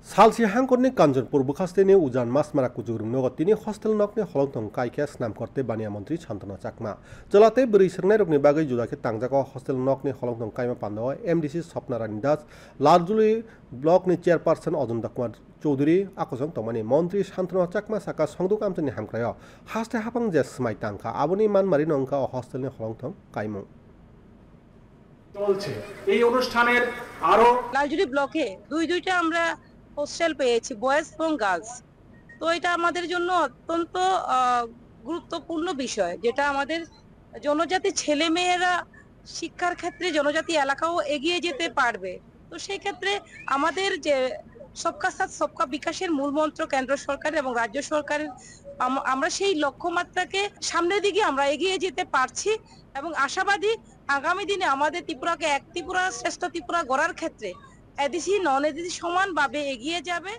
Salsi hangkorni Kanjanpur bukhasteni ujan masmara kujurung nogotini hostel nokni holongtong kaikia snam korte bania mantri Shantanu Chakma. Jalate beri sernai rokni bagai judake tangjako hostel nokni holongtong kaima pando MDC Swapna Rani Das, Larjuli blok ni chairperson Ajunda Kumar Chaudhuri akosong tomani mantri Shantanu Chakma saka songduk amchani hamkrayo haste hapang jes smai tangka aboni man mari nongka hostel ni holongtong kaimung. চলছে এই অনুষ্ঠানের আরো লালজুড়ি ব্লকে দুইটা আমরা hostel পেয়েছি boys এবং girls. তো এটা আমাদের জন্য অত্যন্ত গুরুত্বপূর্ণ বিষয়, যেটা আমাদের জনজাতি ছেলে মেয়েরা শিক্ষার ক্ষেত্রে জনজাতি এলাকাও এগিয়ে যেতে পারবে। তো সেই ক্ষেত্রে আমাদের যে সবকা সাথ সবকা বিকাশের মূল মন্ত্র কেন্দ্র সরকার এবং রাজ্য সরকারের, আমরা সেই লক্ষ্যমাত্রাকে সামনের দিকে আমরা এগিয়ে যেতে পারছি এবং আশাবাদী আগামী দিনে আমাদের ত্রিপুরাকে এক ত্রিপুরা শ্রেষ্ঠ ত্রিপুরা গড়ার ক্ষেত্রে এডিসি নন এডিসি সমানভাবে এগিয়ে যাবে।